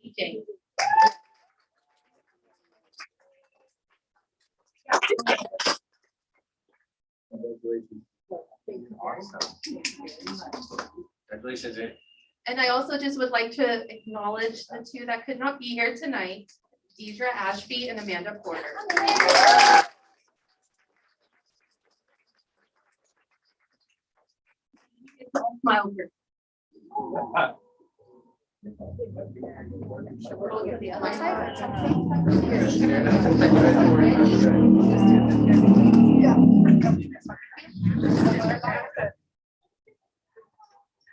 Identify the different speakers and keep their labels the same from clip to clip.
Speaker 1: Teaching.
Speaker 2: Congratulations.
Speaker 1: And I also just would like to acknowledge the two that could not be here tonight, Deidre Ashby and Amanda Porter. Smile here. We'll get the other side.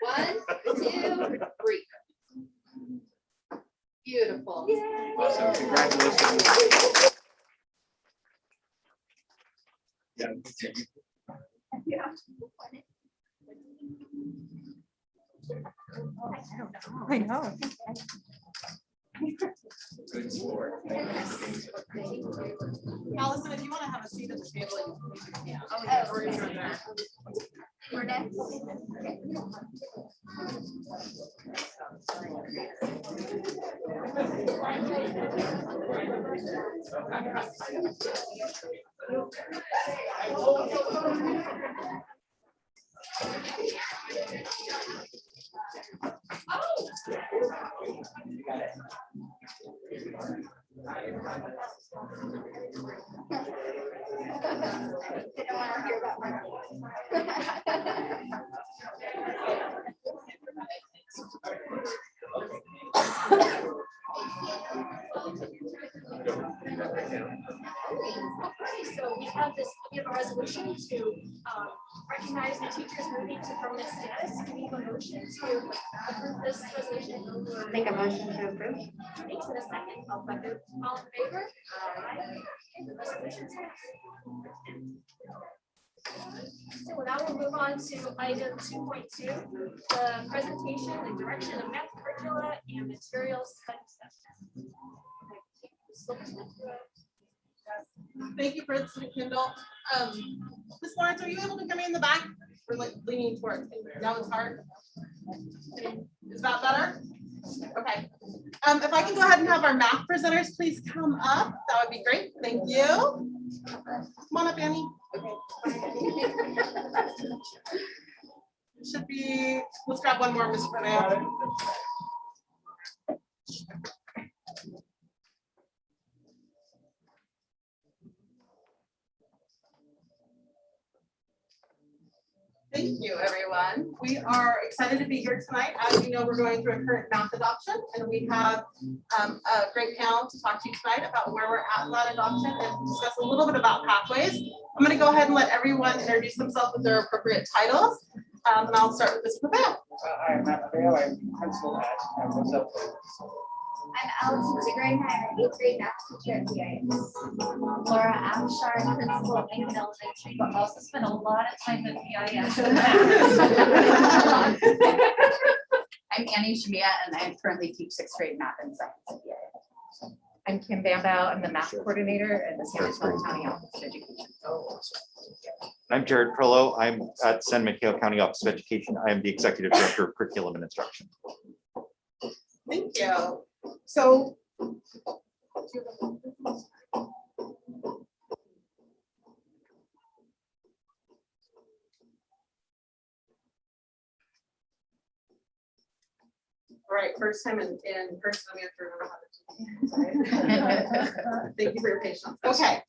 Speaker 1: One, two, three. Beautiful.
Speaker 2: Awesome. Congratulations. Yeah.
Speaker 3: I know.
Speaker 2: Good sport.
Speaker 3: Allison, if you want to have a seat at the table, you can.
Speaker 1: We're next.
Speaker 4: So we have a resolution to recognize the teachers moving to permanent status. Do we have a motion to approve this resolution?
Speaker 5: Make a motion to approve.
Speaker 4: Thanks in a second. All in favor? Okay, the resolution's passed. So now we'll move on to item 2.2, the presentation and direction of math curricula and materials study session.
Speaker 3: Thank you, Fritz and Kendall. Ms. Lawrence, are you able to hear me in the back? We're like leaning towards. Now it's hard. Is that better? Okay. If I can go ahead and have our math presenters please come up, that would be great. Thank you. Come on up, Annie. Okay. Should be. Let's grab one more, Mr. Bernard. Thank you, everyone. We are excited to be here tonight. As you know, we're going through a current math adoption, and we have a great panel to talk to you tonight about where we're at in that adoption and discuss a little bit about pathways. I'm going to go ahead and let everyone introduce themselves with their appropriate titles, and I'll start with Mr. Bell.
Speaker 6: Hi, I'm Matt Bale. I'm principal at Roselle.
Speaker 5: I'm Allison Segreen. I'm an 8th grade math teacher at PIS. Laura Abshar, principal at Lincoln Elementary, but also spent a lot of time at PIS.
Speaker 7: I'm Annie Shamia, and I currently teach 6th grade math and science at PIS.
Speaker 8: I'm Kim Bambao. I'm the math coordinator at the San Mateo County Office of Education.
Speaker 9: I'm Jared Perlow. I'm at San Mateo County Office of Education. I am the Executive Director of Curriculum and Instruction.
Speaker 3: Thank you. So, all right, first time in person, I'm going to remember how to. Thank you for your patience. Okay.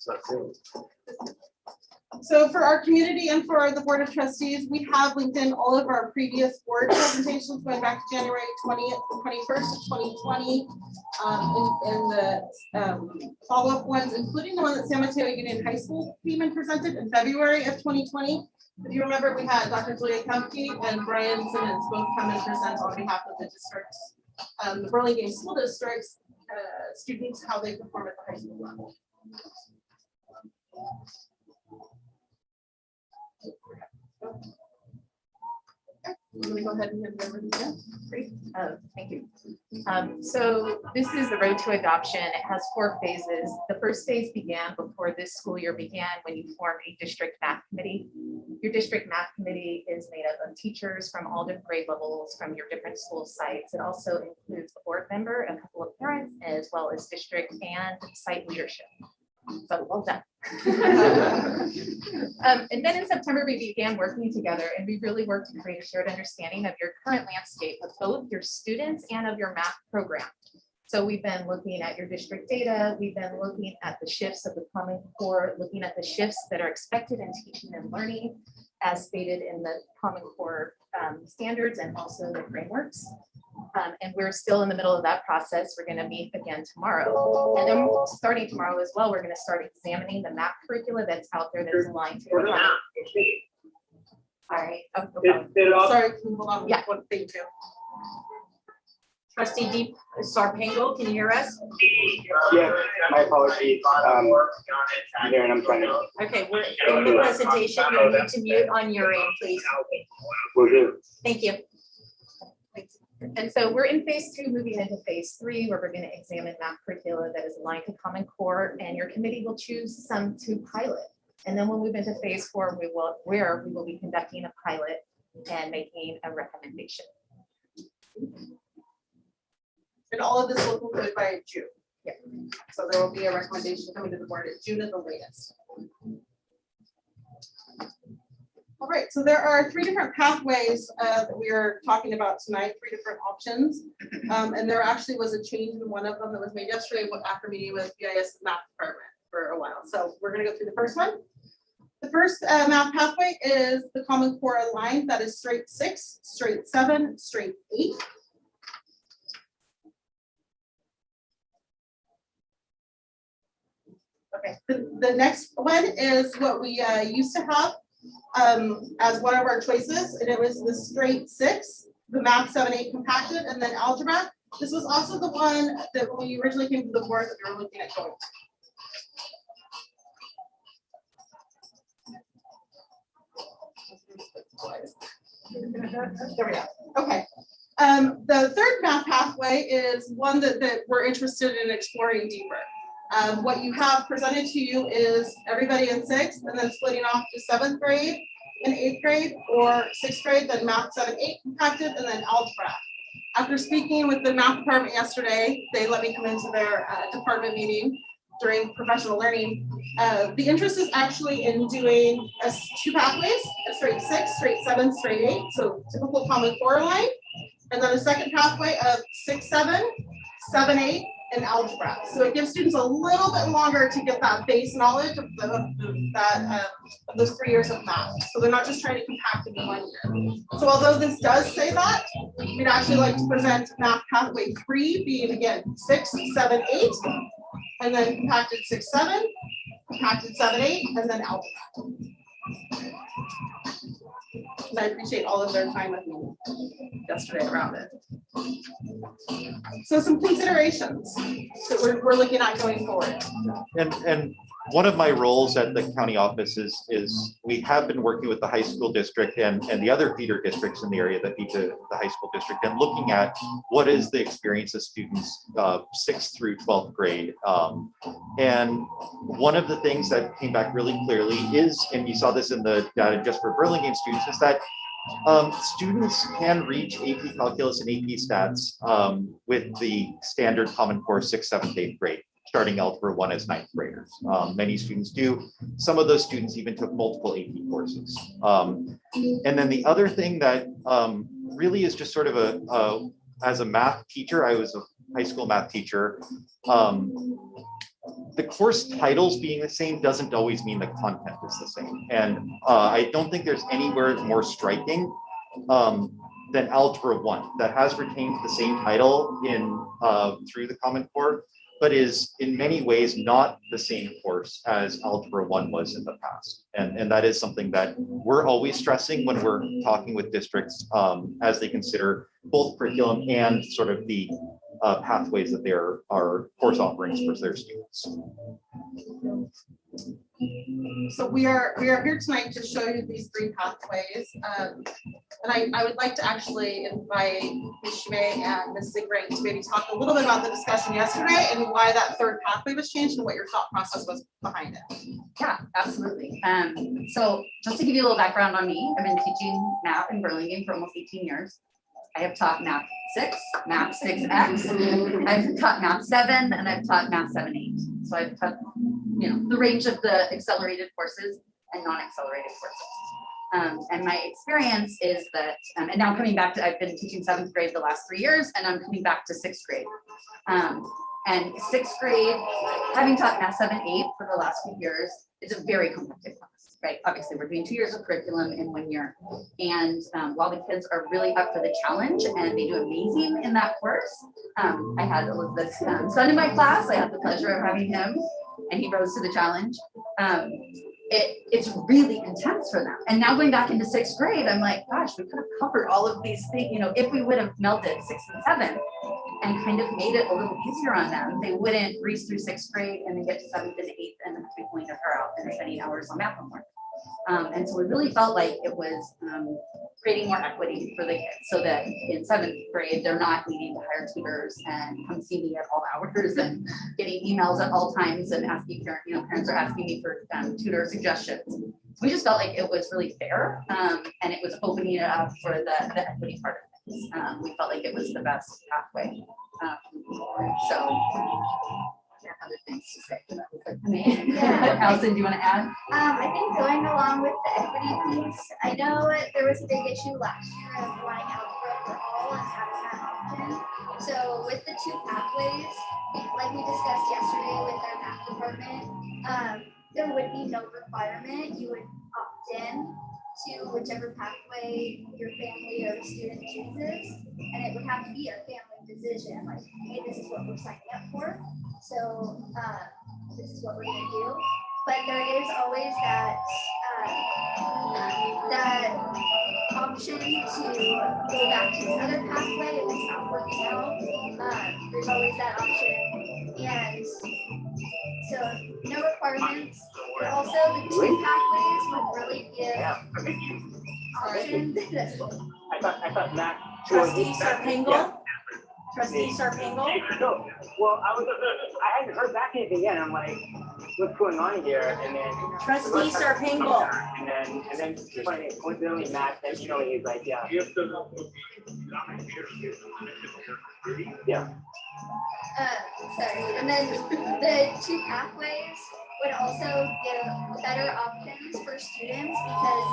Speaker 3: So for our community and for the Board of Trustees, we have linked in all of our previous board presentations going back to January 20th, 21st of 2020, in the follow-up ones, including the one that San Mateo Union High School came and presented in February of 2020. If you remember, we had Dr. Julia Kempke and Brian Simmons both come and present on behalf of the districts, the Burlingame School District's students, how they perform at the high school level. I'm gonna go ahead and hand it over to you.
Speaker 8: Great, thank you. So this is the road to adoption. It has 4 phases. The first phase began before this school year began when you form a district math committee. Your district math committee is made up of teachers from all different grade levels from your different school sites. It also includes a board member, a couple of parents, as well as district and site leadership. So well done. And then in September, we began working together and we really worked to create a shared understanding of your current landscape of both your students and of your math program. So we've been looking at your district data. We've been looking at the shifts of the Common Core, looking at the shifts that are expected in teaching and learning as stated in the Common Core standards and also the frameworks. And we're still in the middle of that process. We're going to meet again tomorrow. And then starting tomorrow as well, we're going to start examining the math curricula that's out there that's aligned to the Common Core. All right. Oh, no problem.
Speaker 3: Sorry, can you hold on?
Speaker 8: Yeah.
Speaker 3: Thank you.
Speaker 10: Trustee Deep Sarpango, can you hear us?
Speaker 6: Yeah, my apologies. Darren, I'm trying to.
Speaker 10: Okay, we're in the presentation. You'll need to mute on your end, please.
Speaker 6: Will do.
Speaker 10: Thank you.
Speaker 8: And so we're in phase 2, moving into phase 3, where we're going to examine math curricula that is aligned to Common Core, and your committee will choose some to pilot. And then we'll move into phase 4, where we will be conducting a pilot and making a recommendation.
Speaker 3: And all of this will conclude by June.
Speaker 8: Yeah.
Speaker 3: So there will be a recommendation coming to the board at June at the latest. All right, so there are 3 different pathways that we are talking about tonight, 3 different options. And there actually was a change in one of them that was made yesterday after meeting with BIS math department for a while. So we're gonna go through the first one. The first math pathway is the Common Core line, that is straight 6, straight 7, straight 8. Okay, the next one is what we used to have as one of our choices, and it was the straight 6, the math 7, 8 compacted, and then algebra. This was also the one that when we originally came to the board that we were looking at going. There we go. Okay. The third math pathway is one that we're interested in exploring deeper. What you have presented to you is everybody in 6th and then splitting off to 7th grade and 8th grade, or 6th grade, then math 7, 8 compacted, and then algebra. After speaking with the math department yesterday, they let me come into their department meeting during professional learning. The interest is actually in doing 2 pathways, a straight 6, straight 7, straight 8, so typical Common Core line, and then a second pathway of 6, 7, 7, 8, and algebra. So it gives students a little bit longer to get that base knowledge of those 3 years of math. So they're not just trying to compact it in 1 year. So although this does say that, we'd actually like to present math pathway 3 being again 6, 7, 8, and then compacted 6, 7, compacted 7, 8, and then algebra. And I appreciate all of their time with me yesterday around it. So some considerations that we're looking at going forward.
Speaker 9: And one of my roles at the county office is we have been working with the high school district and the other feeder districts in the area that feed the high school district, and looking at what is the experience of students 6th through 12th grade. And one of the things that came back really clearly is, and you saw this in the data just for Burlingame students, is that students can reach AP Calculus and AP Stats with the standard Common Core 6th, 7th, 8th grade, starting Algebra 1 as 9th graders. Many students do. Some of those students even took multiple AP courses. And then the other thing that really is just sort of as a math teacher, I was a high school math teacher, the course titles being the same doesn't always mean the content is the same. And I don't think there's anywhere more striking than Algebra 1 that has retained the same title through the Common Core, but is in many ways not the same course as Algebra 1 was in the past. And that is something that we're always stressing when we're talking with districts as they consider both curriculum and sort of the pathways that there are course offerings for their students.
Speaker 3: So we are here tonight to show you these three pathways. And I would like to actually invite Ms. Shimei and Ms. Ziegler to maybe talk a little bit about the discussion yesterday and why that third pathway was changed and what your thought process was behind it.
Speaker 7: Yeah, absolutely. So just to give you a little background on me, I've been teaching math in Burlingame for almost 18 years. I have taught math 6, math 6X, I've taught math 7, and I've taught math 7-8. So I've taught, the range of the accelerated courses and non-accelerated courses. And my experience is that, and now coming back to, I've been teaching 7th grade the last 3 years, and I'm coming back to 6th grade. And 6th grade, having taught math 7-8 for the last few years, it's a very complex class, right? Obviously, we're doing 2 years of curriculum in 1 year. And while the kids are really up for the challenge and they do amazing in that course, I had Elizabeth's son in my class. I had the pleasure of having him, and he rose to the challenge. It's really intense for them. And now going back into 6th grade, I'm like, gosh, we could have covered all of these things, if we would have melded 6th and 7th and kind of made it a little easier on them, they wouldn't breeze through 6th grade and then get to 7th and 8th and then be pulling their hair out and spending hours on math homework. And so we really felt like it was creating more equity for the kids so that in 7th grade, they're not needing to hire tutors and come see me at all hours and getting emails at all times and asking parents are asking me for tutor suggestions. So we just felt like it was really fair and it was opening it up for the equity part of things. We felt like it was the best pathway. Other things to say.
Speaker 5: Yeah.
Speaker 7: Allison, do you want to add?
Speaker 5: I think going along with the equity piece, I know there was a big issue last year of wanting algebra for all and having that option. So with the 2 pathways, like we discussed yesterday with our math department, there would be no requirement. You would opt in to whichever pathway your family or the student chooses, and it would have to be a family decision, like, hey, this is what we're signing up for, so this is what we're going to do. But there is always that option to go back to another pathway if it's not working out. There's always that option, and so no requirements, but also the 2 pathways would really give options.
Speaker 6: I thought Matt.
Speaker 10: Trustee Sarpengal?
Speaker 6: Yeah.
Speaker 10: Trustee Sarpengal?
Speaker 6: No, well, I hadn't heard back anything yet. I'm like, what's going on here? And then
Speaker 10: Trustee Sarpengal.
Speaker 6: And then coincidentally, Matt, and he's like, yeah. Yeah.
Speaker 5: Sorry, and then the 2 pathways would also give better options for students because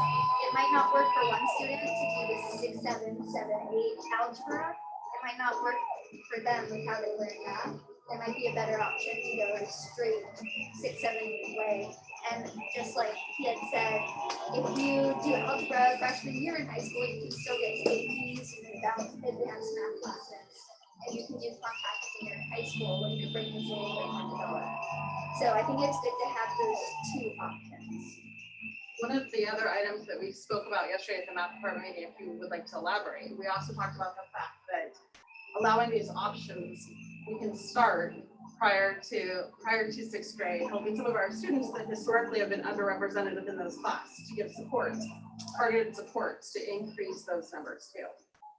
Speaker 5: it might not work for one student to do the 6, 7, 7, 8 algebra. It might not work for them with how they learn math. There might be a better option to go a straight 6, 7, 8 way. And just like he had said, if you do algebra freshman year in high school, you can still get APs, you can advanced math classes, and you can do contact in your high school when your brain is a little bit more developed. So I think it's good to have those 2 options.
Speaker 3: One of the other items that we spoke about yesterday at the math department meeting, if you would like to elaborate, we also talked about the fact that allowing these options, we can start prior to 6th grade, helping some of our students that historically have been underrepresented within those classes to give support, targeted supports to increase those numbers too.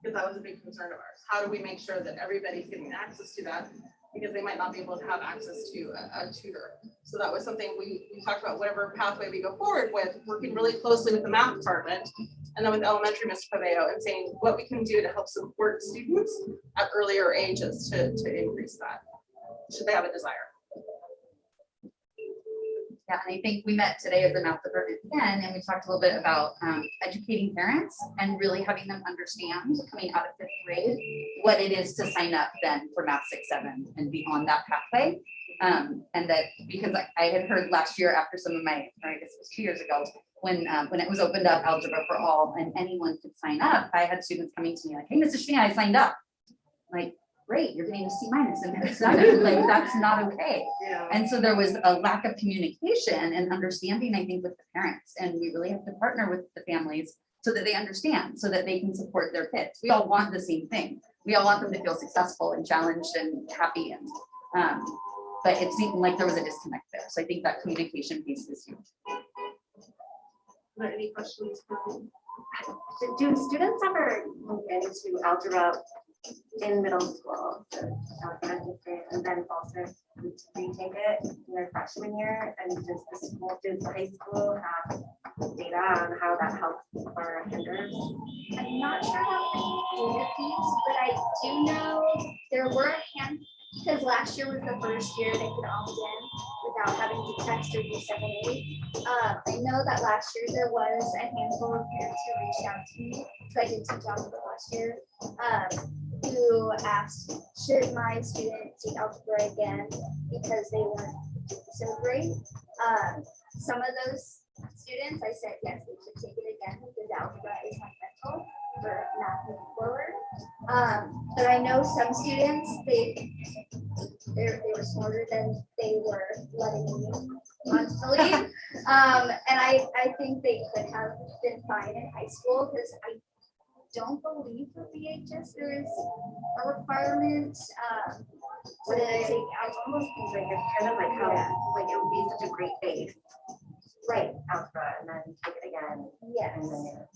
Speaker 3: Because that was a big concern of ours. How do we make sure that everybody's getting access to that? Because they might not be able to have access to a tutor. So that was something we talked about, whatever pathway we go forward with, working really closely with the math department and then with elementary, Mr. Paveo, and saying what we can do to help support students at earlier ages to increase that, should they have a desire.
Speaker 7: Yeah, and I think we met today as a math department again, and we talked a little bit about educating parents and really having them understand coming out of 5th grade what it is to sign up then for math 6, 7 and be on that pathway. And that because I had heard last year after some of my, or I guess it was 2 years ago, when it was opened up algebra for all and anyone could sign up, I had students coming to me like, hey, Mrs. Shmea, I signed up. Like, great, you're getting a C- in there. Like, that's not okay.
Speaker 3: Yeah.
Speaker 7: And so there was a lack of communication and understanding, I think, with the parents. And we really have to partner with the families so that they understand, so that they can support their kids. We all want the same thing. We all want them to feel successful and challenged and happy. And but it seemed like there was a disconnect there. So I think that communication piece is huge.
Speaker 1: Are there any questions from?
Speaker 10: Do students ever move into algebra in middle school? And then also retake it in their freshman year? And does the high school have data on how that helps or hinders?
Speaker 5: I'm not sure about the data piece, but I do know there were a hand, because last year was the first year they could opt in without having to text or do 7-8. I know that last year there was a handful of parents who reached out to me, so I did teach algebra last year, who asked, should my student take algebra again because they weren't doing so great? Some of those students, I said, yes, they should take it again because algebra is fundamental for math moving forward. But I know some students, they were smarter than they were letting me on to believe. And I think they could have been fine in high school because I don't believe for VHS there is a requirement to take
Speaker 10: It almost seems like it's kind of like how like it would be such a great base.
Speaker 5: right.
Speaker 10: Algebra and then take it again.
Speaker 5: Yes.
Speaker 10: And then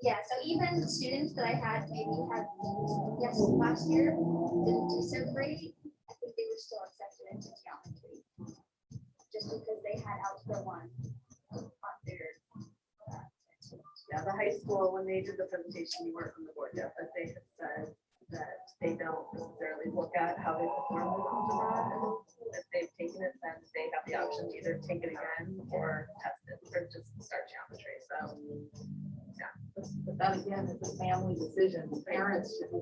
Speaker 5: Yeah, so even students that I had maybe had yes last year didn't do so great, I think they were still accepted into geometry. Just because they had algebra 1 on their
Speaker 11: Yeah, the high school, when they did the presentation, you weren't on the board yet, but they had said that they don't necessarily look at how they perform with algebra. And if they've taken it, then they have the option to either take it again or test it or just start geometry. So, yeah.
Speaker 12: But that again is a family decision. Parents should be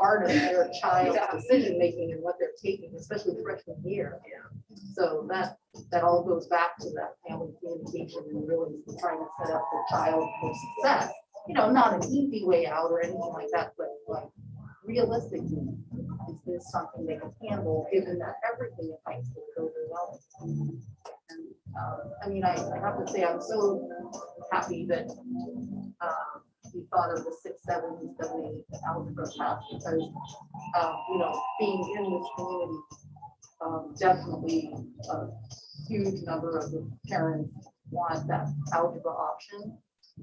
Speaker 12: part of their child's decision-making and what they're taking, especially freshman year.
Speaker 11: Yeah.
Speaker 12: So that all goes back to that family communication and really trying to set up the child for success. You know, not an easy way out or anything like that, but like realistically, is this something they can handle given that everything in high school goes well? And I mean, I have to say, I'm so happy that we thought of the 6, 7, 7, 8 algebra class because, you know, being in this community, definitely a huge number of the parents want that algebra option.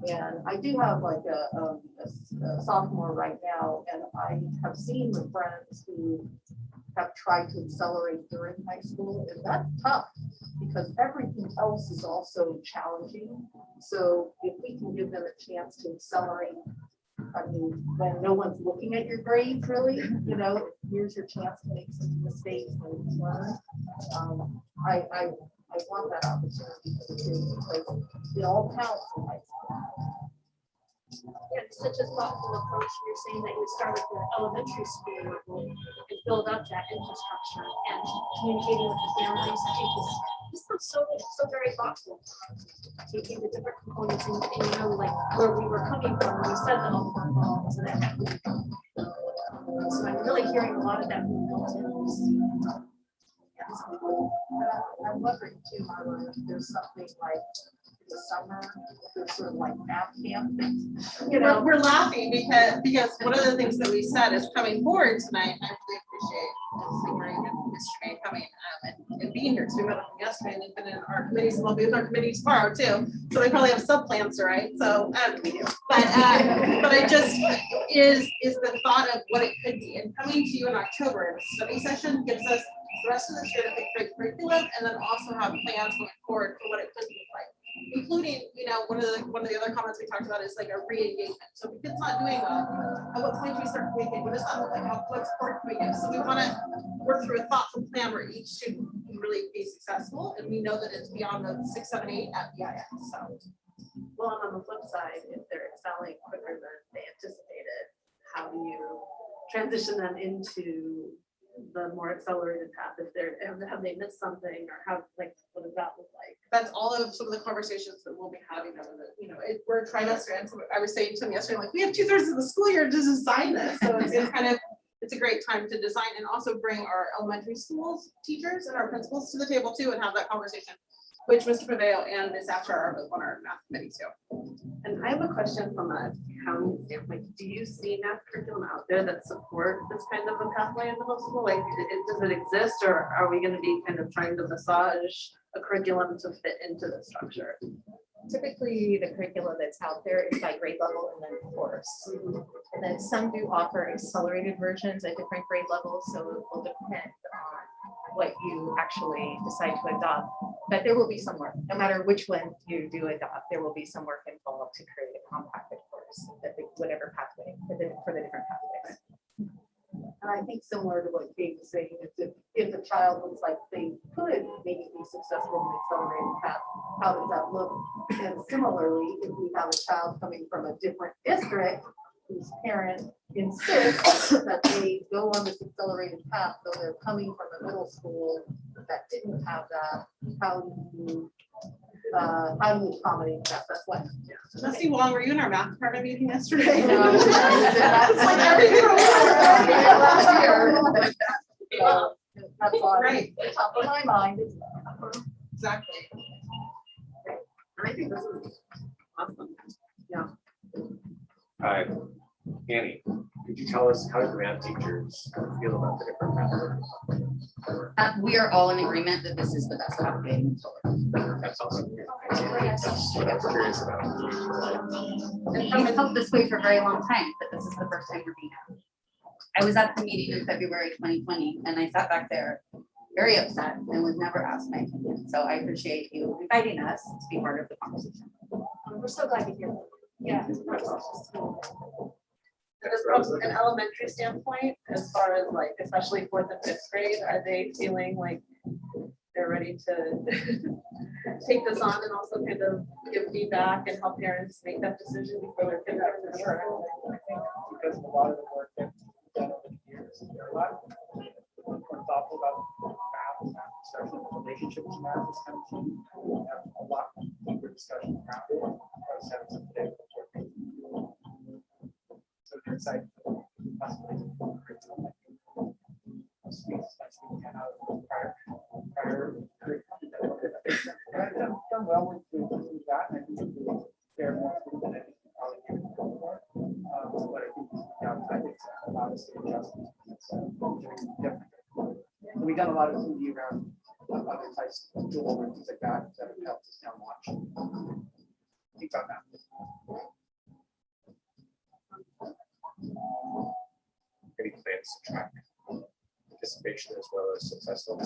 Speaker 12: And I do have like a sophomore right now, and I have seen the friends who have tried to accelerate during high school, and that's tough because everything else is also challenging. So if we can give them a chance to accelerate, I mean, when no one's looking at your grades really, you know, here's your chance to make some mistakes and learn. I want that opportunity for the kids because it all counts in high school.
Speaker 4: Yeah, it's such a thoughtful approach. You're saying that you start at the elementary school level and build up that infrastructure and communicating with the families. I think this was so very thoughtful. Taking the different components and you know, like where we were coming from when we said that all so that so I'm really hearing a lot of that being built in.
Speaker 12: I'm wondering too, Marla, if there's something like in the summer, there's sort of like math camp.
Speaker 3: You know, we're laughing because one of the things that we said is coming forward tonight. I really appreciate Lori and Mr. May coming and being here. So we met with them yesterday and they've been in our committees. We'll be with our committee tomorrow too. So they probably have sub plans to write. So we do. But I just is the thought of what it could be and coming to you in October in a study session gives us the rest of this year to think great curriculum and then also have plans going forward for what it could look like. Including, you know, one of the other comments we talked about is like a re-engagement. So if a kid's not doing well, at what point do we start communicating? What does that look like? What support can we give? So we want to work through a thoughtful plan where each student can really be successful, and we know that it's beyond the 6, 7, 8 at BIS. So,
Speaker 11: Well, and on the flip side, if they're excelling quicker than they anticipated, how do you transition them into the more accelerated path if they're have they missed something or how like what does that look like?
Speaker 3: that's all of some of the conversations that we'll be having over the, you know, we're trying to and so I was saying to him yesterday, like we have 2/3 of the school year to design this. So it's kind of it's a great time to design and also bring our elementary schools teachers and our principals to the table too and have that conversation. which Mr. Paveo and Ms. Asher are both on our math committee too.
Speaker 11: And I have a question from a county standpoint. Do you see math curriculum out there that support this kind of a pathway in middle school? Like, does it exist, or are we gonna be kind of trying to massage a curriculum to fit into the structure?
Speaker 8: Typically, the curriculum that's out there is by grade level and then course. And then some do offer accelerated versions at different grade levels, so it will depend on what you actually decide to adopt. But there will be some work, no matter which one you do adopt, there will be some work involved to create a compacted course, that whatever pathway for the different pathways.
Speaker 12: And I think similar to what Kate was saying, is if a child looks like they could maybe be successful in the accelerated path, how does that look? And similarly, if we have a child coming from a different district whose parent insists that they go on this accelerated path, though they're coming from a middle school that didn't have that, how do you accommodate that? That's what.
Speaker 3: Trustee Wong, were you in our math department meeting yesterday?
Speaker 12: No,
Speaker 3: It's like everything.
Speaker 12: That's all
Speaker 3: Right.
Speaker 12: top of my mind.
Speaker 3: Exactly.
Speaker 11: And I think this is awesome.
Speaker 2: Hi, Annie, could you tell us how do math teachers feel about the different methods?
Speaker 7: We are all in agreement that this is the best pathway to move forward.
Speaker 2: That's awesome. That's what I was curious about.
Speaker 7: And we've felt this way for a very long time, but this is the first time we're being asked. I was at the meeting in February 2020, and I sat back there very upset and was never asked my opinion. So I appreciate you inviting us to be part of the conversation.
Speaker 4: We're so glad to hear that. Yeah.
Speaker 11: From an elementary standpoint, as far as like, especially 4th and 5th grade, are they feeling like they're ready to take this on and also kind of give feedback and help parents make that decision before their kids are in the program?
Speaker 6: I think because of a lot of the work that we've done over the years, there are a lot more thoughtful about math and math discussion, the relationship to math is kind of key. We have a lot deeper discussion around it. I was having some today. So they're excited for the possibility of curriculum. Speaks actually out of prior curriculum. I've done well with that, and I think they're more than I think probably give it more. But I think outside it's allowed us to adjust. Definitely. We've done a lot of TV around other types of tools and things like that that have helped us now launch. Think about that.
Speaker 2: Any plans to track participation as well as successful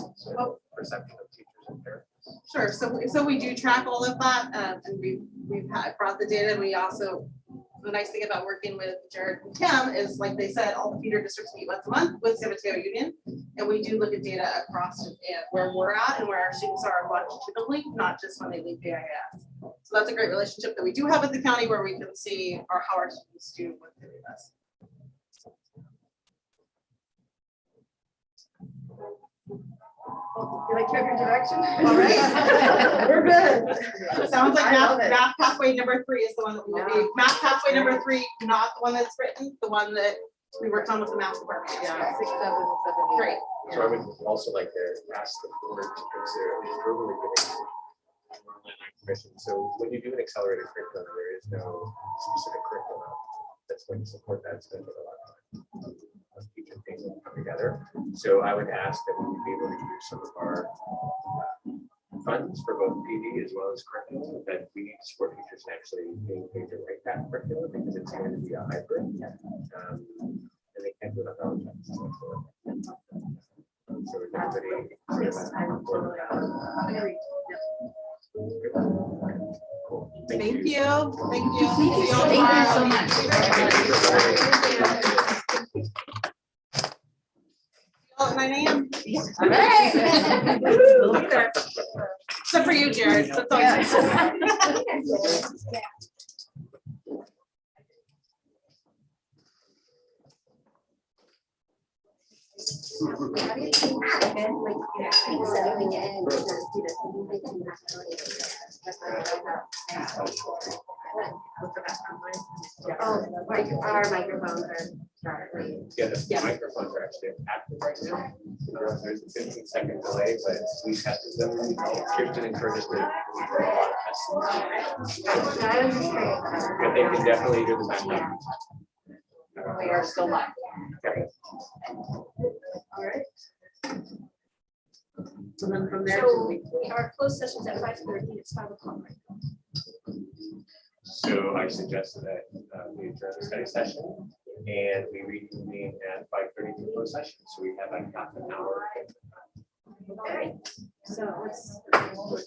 Speaker 2: perception of teachers and parents?
Speaker 3: Sure. So we do track all of that, and we've brought the data. We also, the nice thing about working with Jared and Kim is, like they said, all the feeder districts meet once a month with San Mateo Union, and we do look at data across where we're at and where our students are longitudinally, not just when they leave JIS. So that's a great relationship that we do have with the county, where we can see how our students do with the data.
Speaker 11: You like your direction?
Speaker 3: All right. We're good. Sounds like
Speaker 11: I love it.
Speaker 3: math pathway number 3 is the one that we will be. Math pathway number 3, not the one that's written, the one that we worked on with the math department.
Speaker 12: Yeah, 6, 7, 7, 8.
Speaker 3: Great.
Speaker 2: So I would also like to ask the board to consider at least verbally giving permission. So when you do an accelerated curriculum, there is no specific curriculum that's going to support that. It's going to take a lot of time. Teaching things will come together. So I would ask that we would be able to use some of our funds for both PD as well as curriculum, that we need to support teachers in actually being paid to write that curriculum, because it's going to be a hybrid. And they can't do it on their own time. So is everybody clear about that? Cool.
Speaker 3: Thank you. Thank you.
Speaker 7: Thank you so much.
Speaker 3: Oh, 9 a.m.
Speaker 7: All right.
Speaker 3: We'll be there. Except for you, Jared. That's always
Speaker 5: How do you think like settling in for students?
Speaker 11: What's the background noise?
Speaker 10: Oh, like our microphones are starting.
Speaker 2: Yeah, the microphones are actually active right now. There's a 15-second delay, but we tested them. Kirsten encouraged us to do a lot of testing.
Speaker 10: I was just curious.
Speaker 2: But they can definitely do the background.
Speaker 7: We are still live.
Speaker 11: All right. So then from there.
Speaker 4: So our closed sessions at 5:30, it's 5 o'clock right now.
Speaker 2: So I suggested that we adjourn the study session and we reconvene at 5:30 for closed session. So we have like half an hour.
Speaker 4: All right, so let's,
Speaker 2: Oh,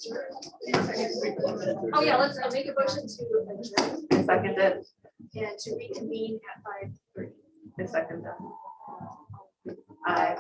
Speaker 4: oh yeah, let's make a motion to adjourn
Speaker 11: Second it.
Speaker 4: and to reconvene at 5:30.
Speaker 11: Second that.
Speaker 4: Aye.